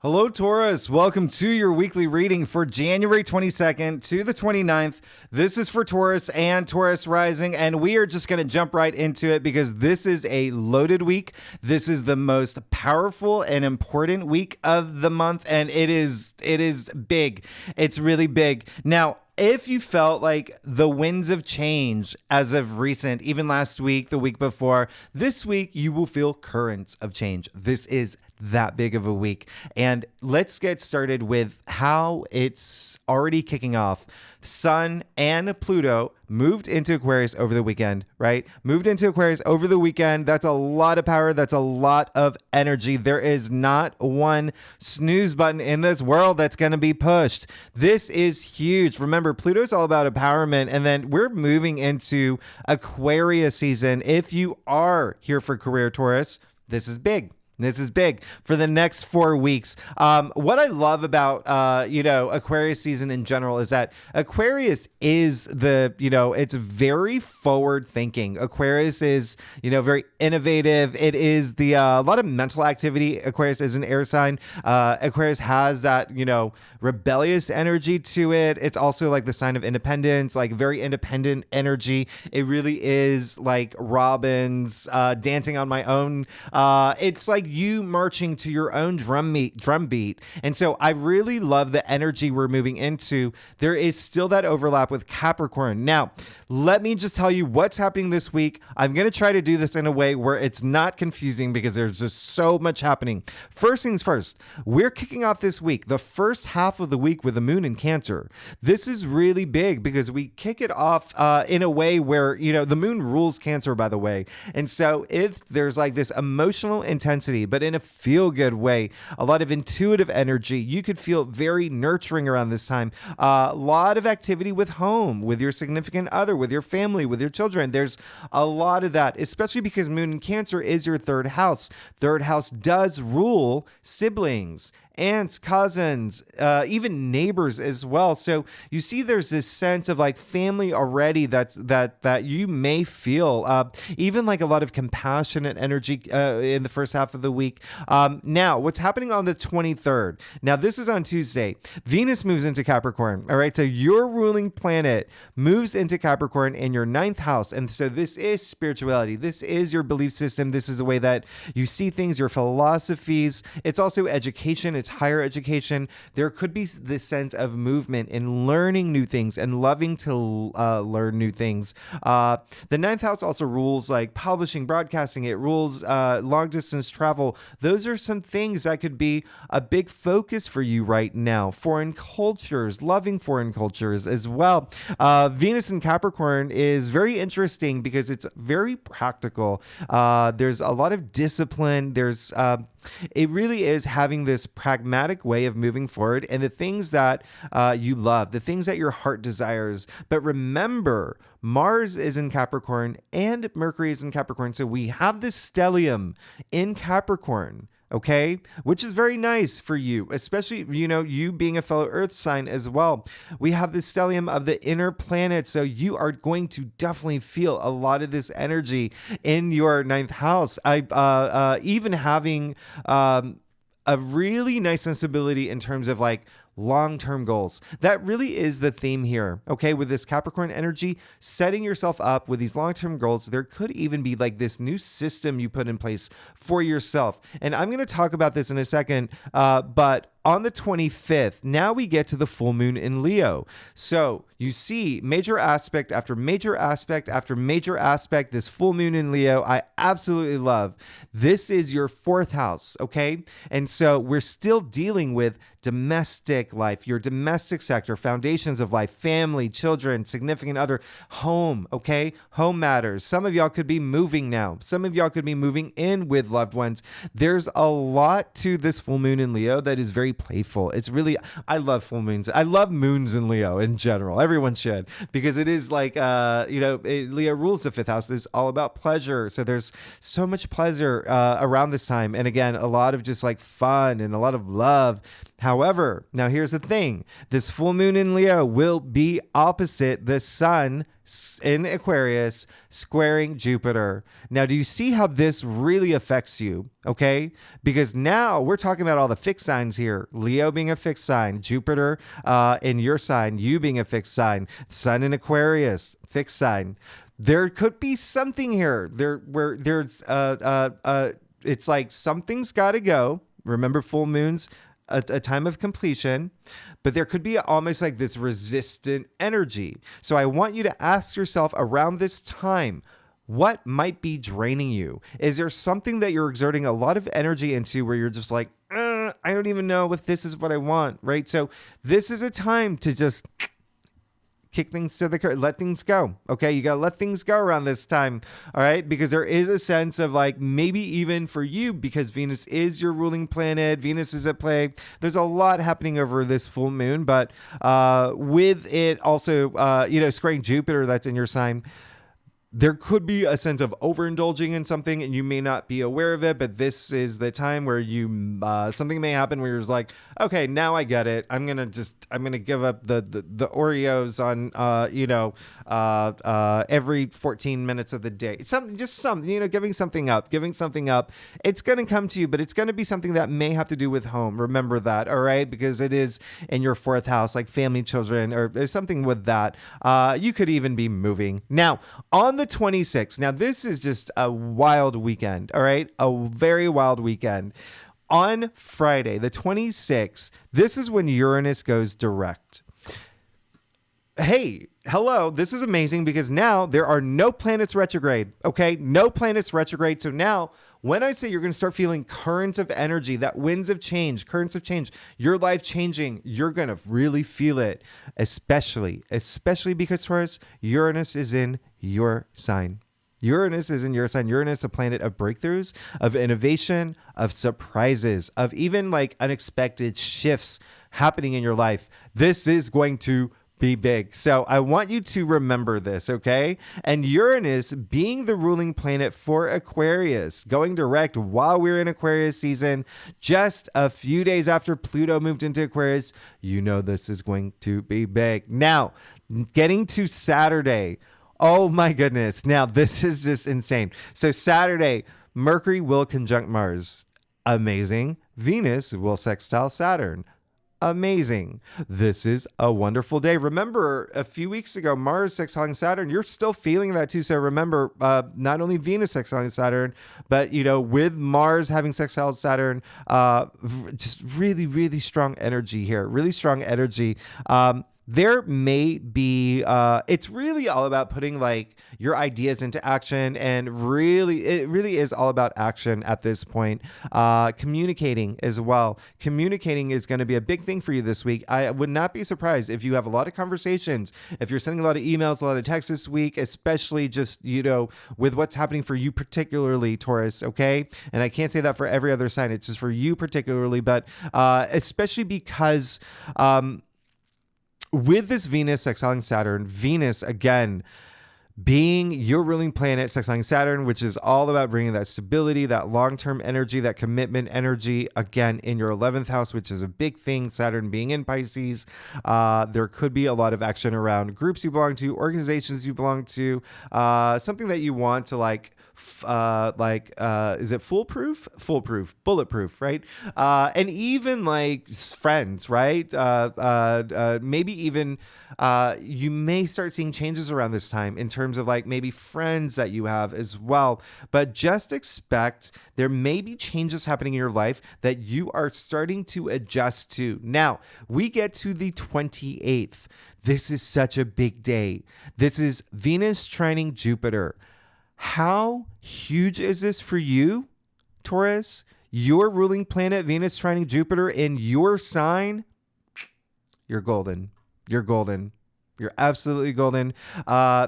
Hello, Taurus. Welcome to your weekly reading for January 22nd to the 29th. This is for Taurus and Taurus rising, and we are just going to jump right into it because this is a loaded week. This is the most powerful and important week of the month, and it is big. It's really big. Now, if you felt like the winds of change as of recent, even last week, the week before, this week you will feel currents of change. This is that big of a week. And let's get started with how it's already kicking off. Sun and Pluto moved into Aquarius over the weekend, right? Moved into Aquarius over the weekend. That's a lot of power. That's a lot of energy. There is not one snooze button in this world that's going to be pushed. This is huge. Remember, Pluto's all about empowerment. And then we're moving into Aquarius season. If you are here for career, Taurus, this is big. This is big for the next 4 weeks. What I love about, Aquarius season in general is that Aquarius is it's very forward thinking. Aquarius is, very innovative. It is a lot of mental activity. Aquarius is an air sign. Aquarius has that, rebellious energy to it. It's also like the sign of independence, like very independent energy. It really is like Robin's dancing on my own. It's like you marching to your own drum beat. And so I really love the energy we're moving into. There is still that overlap with Capricorn. Now, let me just tell you what's happening this week. I'm going to try to do this in a way where it's not confusing because there's just so much happening. First things first, we're kicking off this week, the first half of the week with the moon in Cancer. This is really big because we kick it off in a way where, the moon rules Cancer, by the way. And so if there's like this emotional intensity, but in a feel-good way, a lot of intuitive energy, you could feel very nurturing around this time. A lot of activity with home, with your significant other, with your family, with your children. There's a lot of that, especially because moon in Cancer is your third house. Third house does rule siblings, aunts, cousins, even neighbors as well. So you see there's this sense of like family already that you may feel, even like a lot of compassionate energy in the first half of the week. Now, what's happening on the 23rd? Now, this is on Tuesday. Venus moves into Capricorn. All right. So your ruling planet moves into Capricorn in your 9th house. And so this is spirituality. This is your belief system. This is the way that you see things, your philosophies. It's also education. It's higher education. There could be this sense of movement in learning new things and loving to learn new things. The 9th house also rules like publishing, broadcasting. It rules long distance travel. Those are some things that could be a big focus for you right now. Foreign cultures, loving foreign cultures as well. Venus in Capricorn is very interesting because it's very practical. There's a lot of discipline. It really is having this pragmatic way of moving forward and the things that you love, the things that your heart desires. But remember, Mars is in Capricorn and Mercury is in Capricorn. So we have this stellium in Capricorn. Okay, which is very nice for you, especially, you being a fellow Earth sign as well. We have the stellium of the inner planet. So you are going to definitely feel a lot of this energy in your 9th house. Even having a really nice sensibility in terms of like long-term goals. That really is the theme here. Okay. With this Capricorn energy, setting yourself up with these long-term goals, there could even be like this new system you put in place for yourself. And I'm going to talk about this in a second. But on the 25th, now we get to the full moon in Leo. So you see major aspect after major aspect after major aspect, this full moon in Leo, I absolutely love. This is your 4th house, okay? And so we're still dealing with domestic life, your domestic sector, foundations of life, family, children, significant other, home, okay? Home matters. Some of y'all could be moving now. Some of y'all could be moving in with loved ones. There's a lot to this full moon in Leo that is very playful. It's really, I love full moons. I love moons in Leo in general. Everyone should, because it is like, Leo rules the 5th house. It's all about pleasure. So there's so much pleasure around this time. And again, a lot of just like fun and a lot of love. However, now here's the thing. This full moon in Leo will be opposite the sun in Aquarius squaring Jupiter. Now, do you see how this really affects you? Okay, because now we're talking about all the fixed signs here. Leo being a fixed sign, Jupiter in your sign, you being a fixed sign, sun in Aquarius, fixed sign. There could be something here where there's it's like something's got to go. Remember, full moons, a time of completion, but there could be almost like this resistant energy. So I want you to ask yourself around this time, what might be draining you? Is there something that you're exerting a lot of energy into where you're just like, I don't even know if this is what I want, right? So this is a time to just kick things to the curb, let things go. Okay, you gotta let things go around this time. All right, because there is a sense of like maybe even for you, because Venus is your ruling planet, Venus is at play. There's a lot happening over this full moon, but with it also, squaring Jupiter that's in your sign. There could be a sense of overindulging in something and you may not be aware of it, but this is the time where you something may happen where you're just like, okay, now I get it. I'm gonna give up the Oreos on every 14 minutes of the day. Giving something up. It's gonna come to you, but it's gonna be something that may have to do with home. Remember that, all right? Because it is in your fourth house, like family, children, or there's something with that. You could even be moving. Now, on the 26th. Now, this is just a wild weekend, all right? A very wild weekend. On Friday, the 26th, this is when Uranus goes direct. Hey, hello, this is amazing because now there are no planets retrograde, okay? No planets retrograde. So now when I say you're going to start feeling currents of energy, that winds of change, currents of change, your life changing, you're going to really feel it, especially because Taurus, Uranus is in your sign. Uranus is in your sign. Uranus, a planet of breakthroughs, of innovation, of surprises, of even like unexpected shifts happening in your life. This is going to be big. So I want you to remember this, okay? And Uranus being the ruling planet for Aquarius, going direct while we're in Aquarius season, just a few days after Pluto moved into Aquarius, you know this is going to be big. Now, getting to Saturday, oh my goodness. Now, this is just insane. So Saturday, Mercury will conjunct Mars. Amazing. Venus will sextile Saturn. Amazing. This is a wonderful day. Remember, a few weeks ago, Mars sextiling Saturn, you're still feeling that too. So remember, not only Venus sextiling Saturn, but, with Mars having sextiled Saturn, just really, really strong energy here. Really strong energy. There may be, it's really all about putting like your ideas into action, and it really is all about action at this point. Communicating as well. Communicating is going to be a big thing for you this week. I would not be surprised if you have a lot of conversations, if you're sending a lot of emails, a lot of texts this week, especially just, with what's happening for you particularly, Taurus, okay? And I can't say that for every other sign. It's just for you particularly, but especially because, with this Venus sextiling Saturn, Venus, again, being your ruling planet, sextiling Saturn, which is all about bringing that stability, that long-term energy, that commitment energy, again, in your 11th house, which is a big thing, Saturn being in Pisces. There could be a lot of action around groups you belong to, organizations you belong to, something that you want to is it foolproof, bulletproof, right? And even like friends, right? Maybe even you may start seeing changes around this time in terms of like maybe friends that you have as well. But just expect there may be changes happening in your life that you are starting to adjust to. Now, we get to the 28th. This is such a big day. This is Venus trining Jupiter. How huge is this for you, Taurus? Your ruling planet, Venus trining Jupiter in your sign? You're golden. You're golden. You're absolutely golden.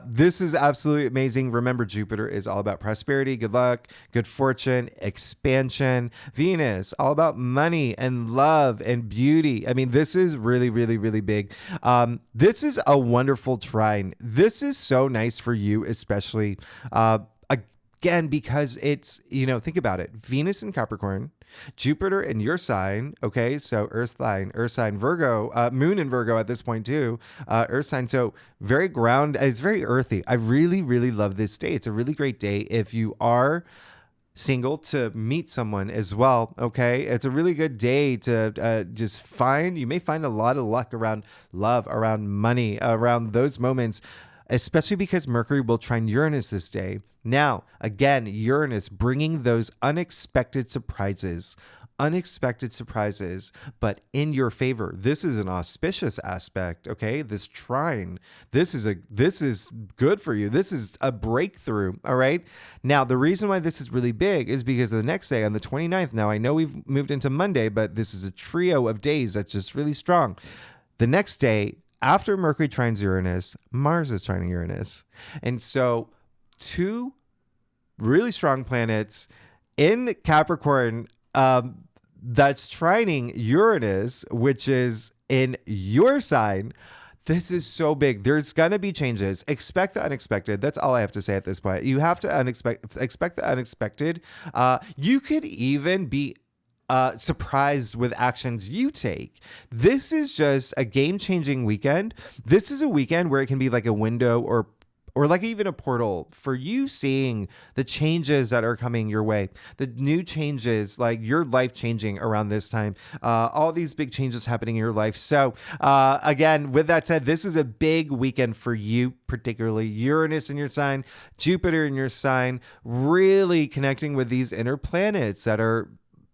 This is absolutely amazing. Remember, Jupiter is all about prosperity, good luck, good fortune, expansion. Venus, all about money and love and beauty. I mean, this is really, really, really big. This is a wonderful trine. This is so nice for you, especially. Again, because it's, think about it. Venus in Capricorn, Jupiter in your sign. Okay. So Earth sign, Virgo, moon in Virgo at this point too, Earth sign. So very it's very earthy. I really, really love this day. It's a really great day if you are single to meet someone as well. Okay. It's a really good day to you may find a lot of luck around love, around money, around those moments, especially because Mercury will trine Uranus this day. Now, again, Uranus bringing those unexpected surprises, but in your favor. This is an auspicious aspect, okay? This trine, this is good for you. This is a breakthrough, all right? Now, the reason why this is really big is because the next day on the 29th, now I know we've moved into Monday, but this is a trio of days that's just really strong. The next day, after Mercury trines Uranus, Mars is trining Uranus. And so 2 really strong planets in Capricorn that's trining Uranus, which is in your sign. This is so big. There's going to be changes. Expect the unexpected. That's all I have to say at this point. You have to expect the unexpected. You could even be surprised with actions you take. This is just a game-changing weekend. This is a weekend where it can be like a window or like even a portal for you seeing the changes that are coming your way, the new changes, like your life changing around this time, all these big changes happening in your life. So again, with that said, this is a big weekend for you, particularly Uranus in your sign, Jupiter in your sign, really connecting with these inner planets that are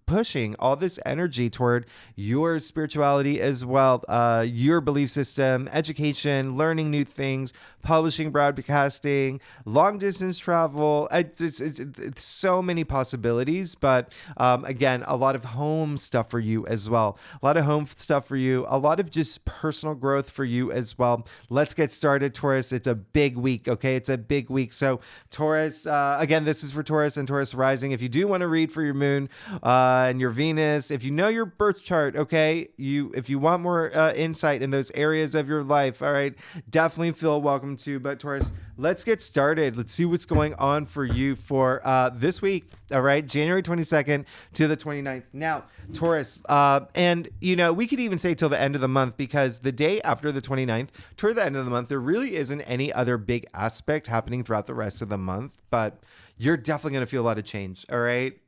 pushing all this energy toward your spirituality as well, your belief system, education, learning new things, publishing, broadcasting, long distance travel. It's so many possibilities, but again, a lot of home stuff for you as well. A lot of home stuff for you, a lot of just personal growth for you as well. Let's get started, Taurus. It's a big week, okay? It's a big week. So Taurus, again, this is for Taurus and Taurus rising. If you do want to read for your moon, and your Venus, if you know your birth chart, okay, if you want more insight in those areas of your life, all right, definitely feel welcome to. But Taurus, let's get started. Let's see what's going on for you for this week, all right, January 22nd to the 29th. Now, Taurus, and we could even say till the end of the month, because the day after the 29th, toward the end of the month, there really isn't any other big aspect happening throughout the rest of the month, but you're definitely going to feel a lot of change, all right?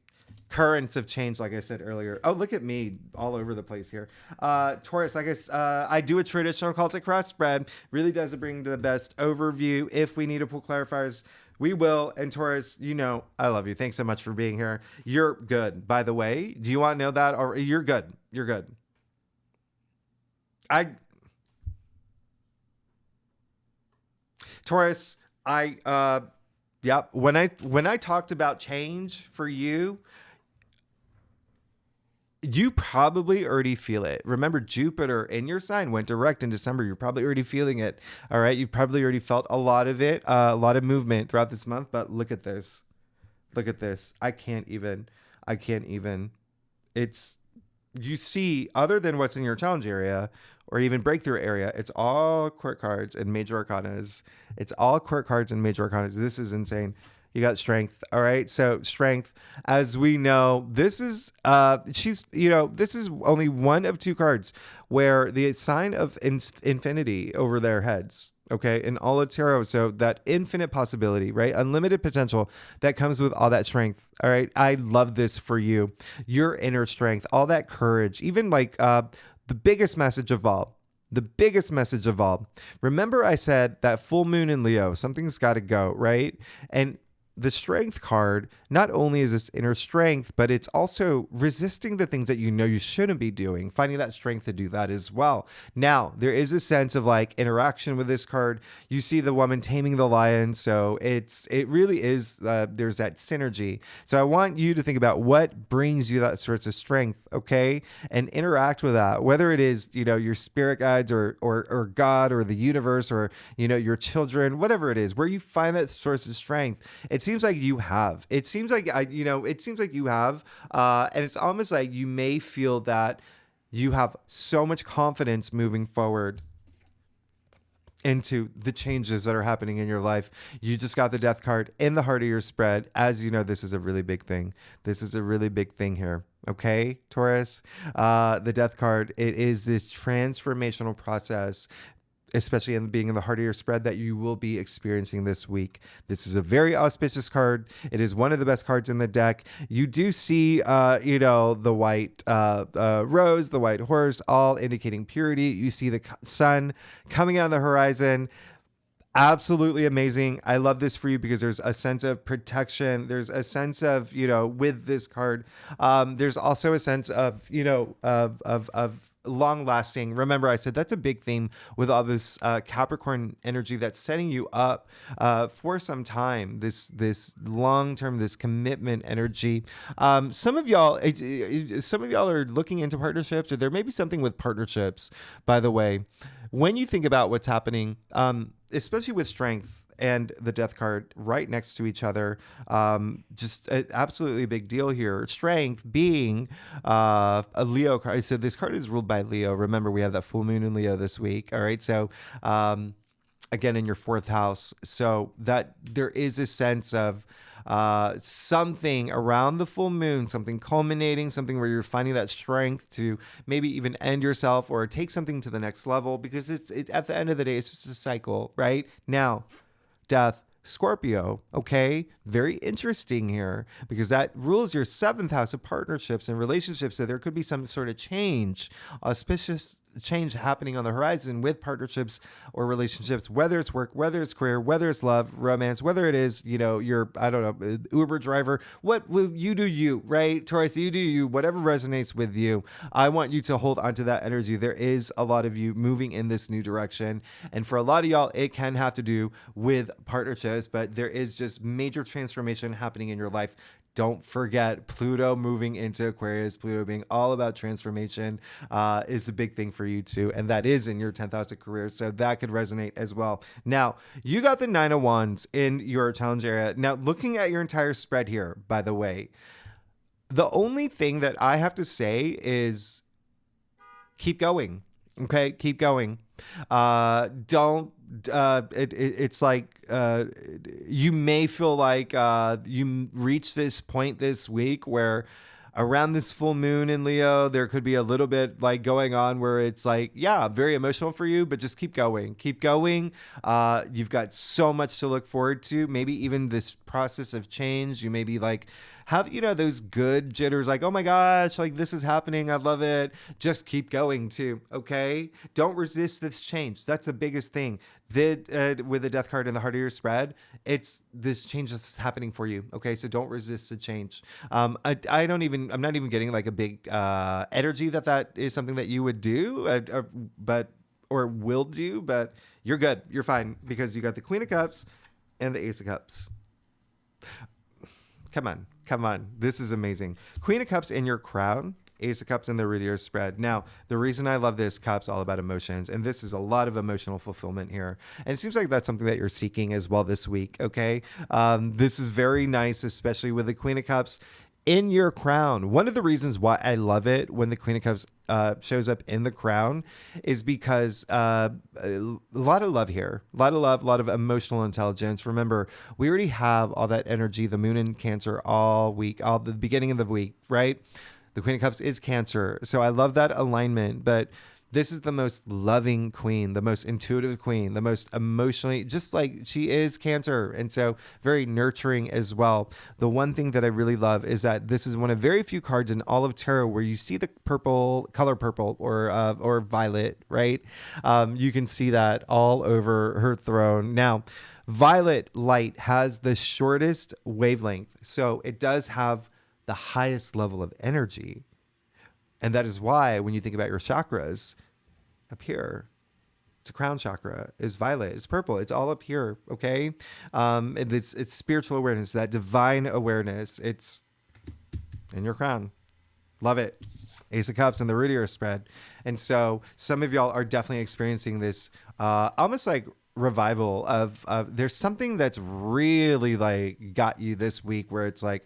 Currents of change, like I said earlier. Oh, look at me all over the place here. Taurus, I guess I do a traditional Celtic cross spread. Really does bring the best overview. If we need to pull clarifiers, we will. And Taurus, I love you. Thanks so much for being here. You're good, by the way. Do you want to know that? Or you're good. You're good. Taurus, when I talked about change for you, you probably already feel it. Remember, Jupiter in your sign went direct in December. You're probably already feeling it. All right. You've probably already felt a lot of it, a lot of movement throughout this month. But look at this. Look at this. I can't even. You see, other than what's in your challenge area or even breakthrough area, it's all court cards and major arcanas. This is insane. You got strength. All right. So strength, as we know, this is this is only one of 2 cards where the sign of infinity over their heads. Okay. In all of tarot. So that infinite possibility, right? Unlimited potential that comes with all that strength. All right. I love this for you. Your inner strength, all that courage, even like the biggest message of all. Remember I said that full moon in Leo, something's got to go, right? And the strength card, not only is this inner strength, but it's also resisting the things that you shouldn't be doing, finding that strength to do that as well. Now, there is a sense of like interaction with this card. You see the woman taming the lion. So it really is, there's that synergy. So I want you to think about what brings you that sorts of strength, okay? And interact with that, whether it is, your spirit guides or God or the universe or, your children, whatever it is, where you find that source of strength. It seems like you have. And it's almost like you may feel that you have so much confidence moving forward. into the changes that are happening in your life. You just got the Death card in the heart of your spread. As you know, this is a really big thing. This is a really big thing here. Okay, Taurus, the Death card, it is this transformational process, especially in being in the heart of your spread, that you will be experiencing this week. This is a very auspicious card. It is one of the best cards in the deck. You do see, the white rose, the white horse, all indicating purity. You see the sun coming on the horizon. Absolutely amazing. I love this for you because there's a sense of protection. There's a sense of, with this card, there's also a sense of, of long lasting. Remember, I said that's a big theme with all this Capricorn energy that's setting you up for some time. This long term, this commitment energy. Some of y'all are looking into partnerships, or there may be something with partnerships. By the way, when you think about what's happening, especially with strength and the Death card right next to each other, just absolutely a big deal here. Strength being a Leo card. So this card is ruled by Leo. Remember, we have that full moon in Leo this week. All right. So again, in your fourth house. So that there is a sense of something around the full moon, something culminating, something where you're finding that strength to maybe even end yourself or take something to the next level, because at the end of the day, it's just a cycle, right? Now, Death, Scorpio, okay? Very interesting here, because that rules your seventh house of partnerships and relationships. So there could be some sort of change, auspicious change happening on the horizon with partnerships or relationships, whether it's work, whether it's career, whether it's love, romance, whether it is, you're, I don't know, Uber driver. What will you do, you, right? Taurus, you do you, whatever resonates with you. I want you to hold onto that energy. There is a lot of you moving in this new direction. And for a lot of y'all, it can have to do with partnerships, but there is just major transformation happening in your life. Don't forget Pluto moving into Aquarius, Pluto being all about transformation is a big thing for you too. And that is in your 10th house of career. So that could resonate as well. Now, you got the 9 of Wands in your challenge area. Now, looking at your entire spread here, by the way, the only thing that I have to say is keep going. Okay, keep going. It's like you may feel like you reach this point this week where around this full moon in Leo, there could be a little bit like going on where it's like, yeah, very emotional for you, but just keep going. Keep going. You've got so much to look forward to. Maybe even this process of change. You may be like, have, those good jitters like, oh my gosh, like this is happening. I love it. Just keep going too. Okay. Don't resist this change. That's the biggest thing. With the Death card in the heart of your spread, it's this change that's happening for you. Okay. So don't resist the change. I'm not even getting like a big energy that is something that you would do, or will do, but you're good. You're fine, because you got the Queen of Cups and the Ace of Cups. Come on. This is amazing. Queen of Cups in your crown, Ace of Cups in the root of your spread. Now, the reason I love this cup's all about emotions, and this is a lot of emotional fulfillment here. And it seems like that's something that you're seeking as well this week, okay? This is very nice, especially with the Queen of Cups in your crown. One of the reasons why I love it when the Queen of Cups shows up in the crown is because a lot of love here, a lot of love, a lot of emotional intelligence. Remember, we already have all that energy, the moon in Cancer all week, all the beginning of the week, right? The Queen of Cups is Cancer. So I love that alignment, but this is the most loving queen, the most intuitive queen, the most emotionally, just like she is Cancer. And so very nurturing as well. The one thing that I really love is that this is one of very few cards in all of tarot where you see the color purple or violet, right? You can see that all over her throne. Now, violet light has the shortest wavelength. So it does have the highest level of energy. And that is why when you think about your chakras up here, it's a crown chakra, is violet, it's purple, it's all up here, okay? It's spiritual awareness, that divine awareness. It's in your crown. Love it. Ace of Cups and the root of your spread. And so some of y'all are definitely experiencing this almost like revival of there's something that's really like got you this week where it's like,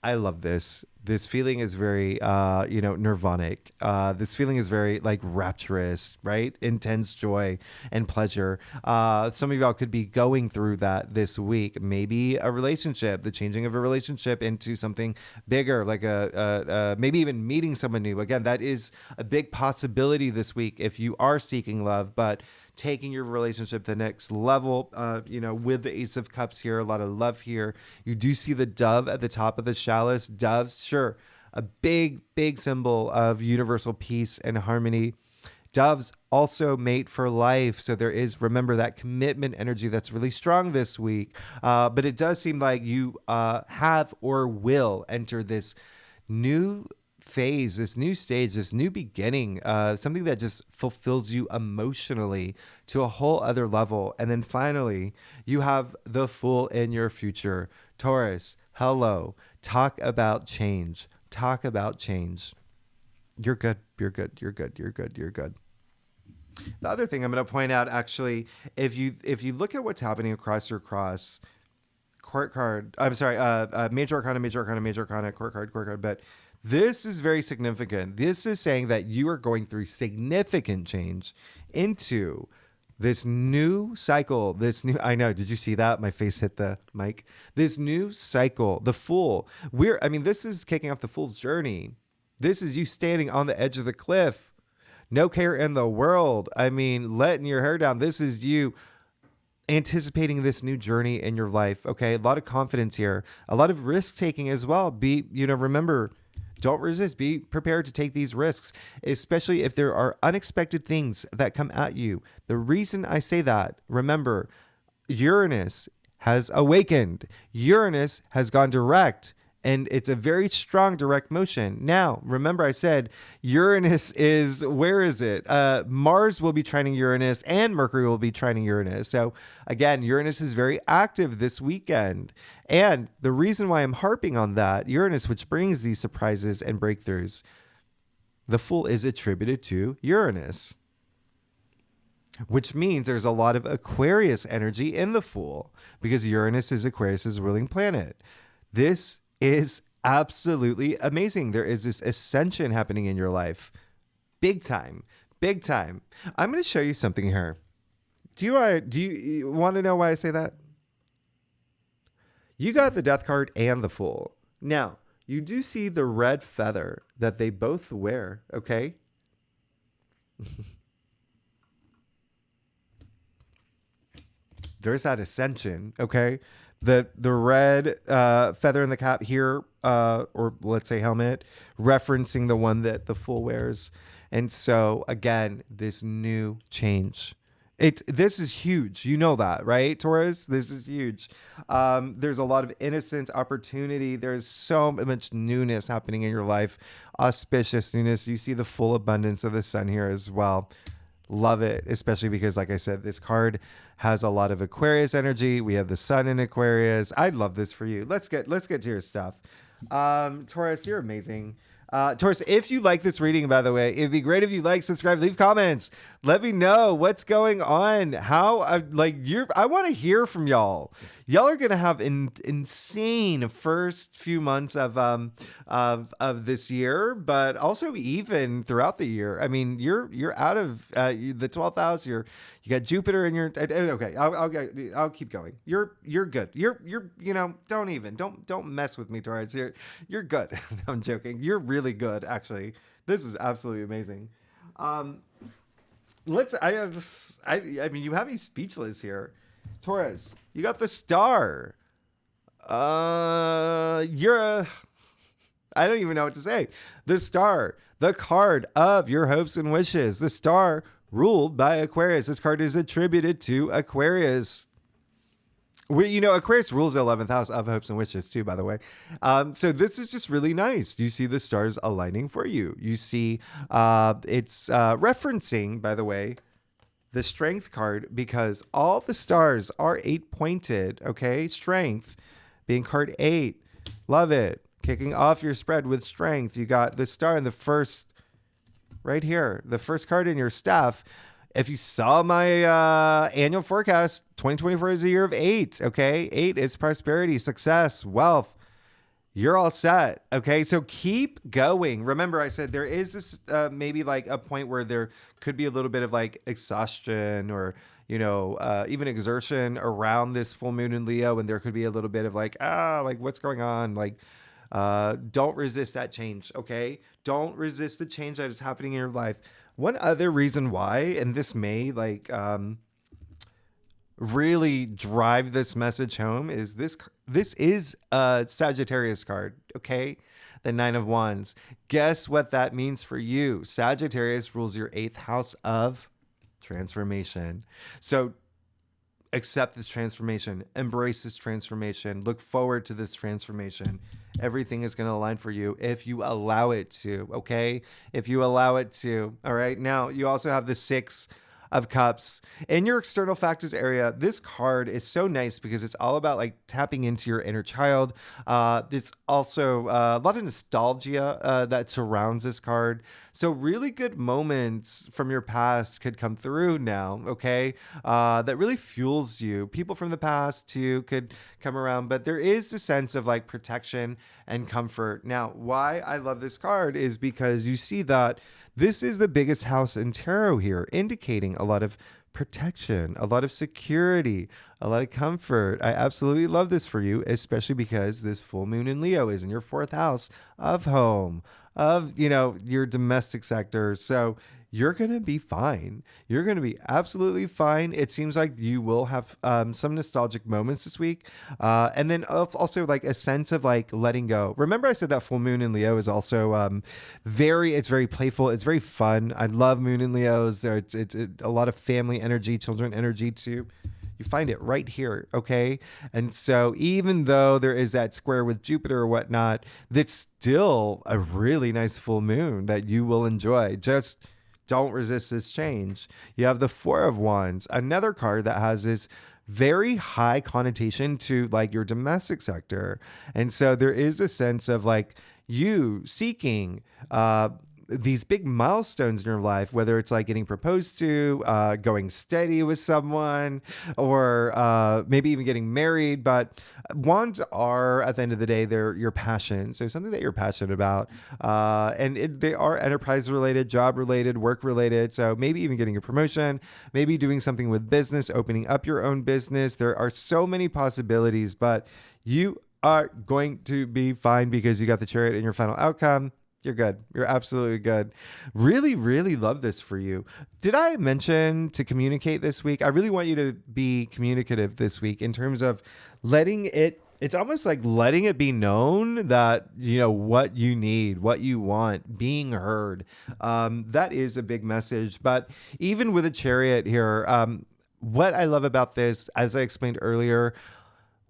I love this. This feeling is very, nirvanic. This feeling is very like rapturous, right? Intense joy and pleasure. Some of y'all could be going through that this week. Maybe a relationship, the changing of a relationship into something bigger, like maybe even meeting someone new. Again, that is a big possibility this week if you are seeking love, but taking your relationship to the next level, with the Ace of Cups here, a lot of love here. You do see the dove at the top of the chalice. Doves, sure, a big, big symbol of universal peace and harmony. Doves also mate for life. So there is, remember, that commitment energy that's really strong this week. But it does seem like you have or will enter this new phase, this new stage, this new beginning, something that just fulfills you emotionally to a whole other level. And then finally, you have the Fool in your future. Taurus, hello. Talk about change. Talk about change. You're good. You're good. You're good. You're good. You're good. The other thing I'm going to point out, actually, if you look at what's happening across your cross, court card, I'm sorry, major arcana, major arcana, major arcana, court card, but this is very significant. This is saying that you are going through significant change into this new cycle, I know, did you see that? My face hit the mic. This new cycle, the Fool. This is kicking off the Fool's journey. This is you standing on the edge of the cliff. No care in the world. Letting your hair down. This is you anticipating this new journey in your life. Okay. A lot of confidence here, a lot of risk taking as well. Remember, don't resist. Be prepared to take these risks, especially if there are unexpected things that come at you. The reason I say that, remember, Uranus has awakened. Uranus has gone direct, and it's a very strong direct motion. Now, remember I said Uranus is, where is it? Mars will be trining Uranus and Mercury will be trining Uranus. So again, Uranus is very active this weekend. And the reason why I'm harping on that, Uranus, which brings these surprises and breakthroughs, the Fool is attributed to Uranus, which means there's a lot of Aquarius energy in the Fool because Uranus is Aquarius's ruling planet. This is absolutely amazing. There is this ascension happening in your life. Big time. Big time. I'm going to show you something here. Do you want to know why I say that? You got the Death card and the Fool. Now, you do see the red feather that they both wear, okay? There's that ascension, okay? The red feather in the cap here, or let's say helmet, referencing the one that the Fool wears. And so, again, this new change. This is huge. You know that, right, Taurus? This is huge. There's a lot of innocent opportunity. There's so much newness happening in your life. Auspicious newness. You see the full abundance of the sun here as well. Love it, especially because, like I said, this card has a lot of Aquarius energy. We have the sun in Aquarius. I love this for you. Let's get to your stuff. Taurus, you're amazing. Taurus, if you like this reading, by the way, it'd be great if you like, subscribe, leave comments. Let me know what's going on. I want to hear from y'all. Y'all are gonna have an insane first few months of this year, but also even throughout the year. You're out of the 12th house. You got Jupiter in your. Okay, I'll keep going. You're good. You're don't mess with me, Taurus. You're good. No, I'm joking. You're really good, actually. This is absolutely amazing. You have me speechless here. Taurus, you got the star. I don't even know what to say. The star, the card of your hopes and wishes. The star ruled by Aquarius. This card is attributed to Aquarius. Aquarius rules the 11th house of hopes and wishes too, by the way. So this is just really nice. You see the stars aligning for you. You see it's referencing, by the way, the strength card, because all the stars are 8-pointed, okay? Strength being card 8. Love it. Kicking off your spread with strength. You got the star in the first, right here, the first card in your staff. If you saw my annual forecast, 2024 is a year of 8, okay? 8 is prosperity, success, wealth. you're all set. Okay. So keep going. Remember, I said there is this maybe like a point where there could be a little bit of like exhaustion or, even exertion around this full moon in Leo. And there could be a little bit of like, like what's going on? Like, don't resist that change. Okay. Don't resist the change that is happening in your life. One other reason why, and this may like, really drive this message home is this is a Sagittarius card, okay? The 9 of Wands. Guess what that means for you? Sagittarius rules your 8th house of transformation. So accept this transformation, embrace this transformation, look forward to this transformation. Everything is going to align for you if you allow it to, okay? If you allow it to. All right. Now, you also have the 6 of Cups. In your external factors area, this card is so nice because it's all about like tapping into your inner child. It's also a lot of nostalgia that surrounds this card. So really good moments from your past could come through now, okay? That really fuels you. People from the past too could come around, but there is a sense of like protection and comfort. Now, why I love this card is because you see that this is the biggest house in tarot here, indicating a lot of protection, a lot of security, a lot of comfort. I absolutely love this for you, especially because this full moon in Leo is in your 4th house of home, of, your domestic sector. So you're going to be fine. You're going to be absolutely fine. It seems like you will have some nostalgic moments this week. And then also like a sense of like letting go. Remember I said that full moon in Leo is also it's very playful. It's very fun. I love moon in Leos. It's a lot of family energy, children energy too. You find it right here, okay? And so even though there is that square with Jupiter or whatnot, that's still a really nice full moon that you will enjoy. Just don't resist this change. You have the 4 of Wands, another card that has this very high connotation to like your domestic sector. And so there is a sense of like you seeking these big milestones in your life, whether it's like getting proposed to, going steady with someone, or maybe even getting married. But wands are, at the end of the day, they're your passion. So something that you're passionate about. They are enterprise related, job related, work related. So maybe even getting a promotion, maybe doing something with business, opening up your own business. There are so many possibilities, but you are going to be fine because you got the Chariot in your final outcome. You're good. You're absolutely good. Really, really love this for you. Did I mention to communicate this week? I really want you to be communicative this week in terms of it's almost like letting it be known that, what you need, what you want, being heard. That is a big message. But even with a Chariot here, what I love about this, as I explained earlier,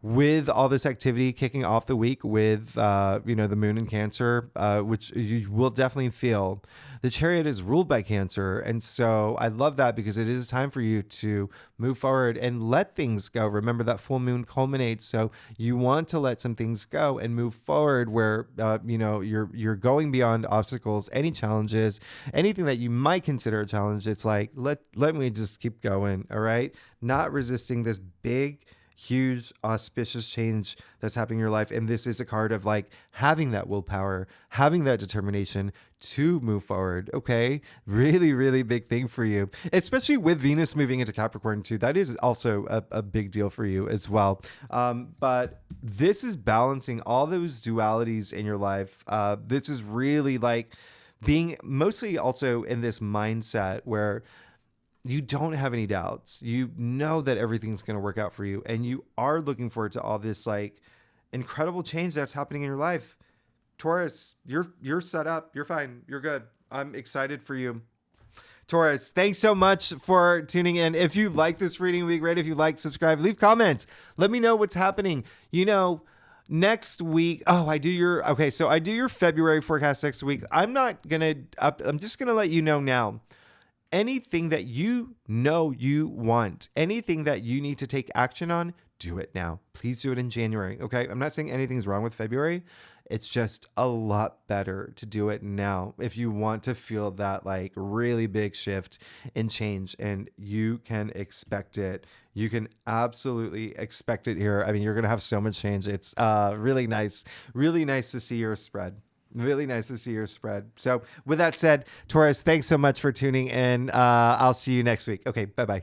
with all this activity kicking off the week with, the moon in Cancer, which you will definitely feel, the Chariot is ruled by Cancer. And so I love that because it is a time for you to move forward and let things go. Remember that full moon culminates. So you want to let some things go and move forward where, you're going beyond obstacles, any challenges, anything that you might consider a challenge. It's like, let me just keep going. All right. Not resisting this big, huge auspicious change that's happening in your life. And this is a card of like having that willpower, having that determination to move forward. Okay. Really, really big thing for you, especially with Venus moving into Capricorn too. That is also a big deal for you as well. But this is balancing all those dualities in your life. This is really like being mostly also in this mindset where you don't have any doubts. You know that everything's going to work out for you. And you are looking forward to all this like incredible change that's happening in your life. Taurus, you're set up. You're fine. You're good. I'm excited for you. Taurus, thanks so much for tuning in. If you like this reading, week, great. If you like, subscribe, leave comments. Let me know what's happening. Next week, I do your February forecast next week. I'm just going to let you know now. anything that you know you want, anything that you need to take action on, do it now. Please do it in January. Okay. I'm not saying anything's wrong with February. It's just a lot better to do it now if you want to feel that like really big shift and change, and you can expect it. You can absolutely expect it here. I mean, you're going to have so much change. It's really nice to see your spread. Really nice to see your spread. So with that said, Taurus, thanks so much for tuning in. I'll see you next week. Okay. Bye-bye.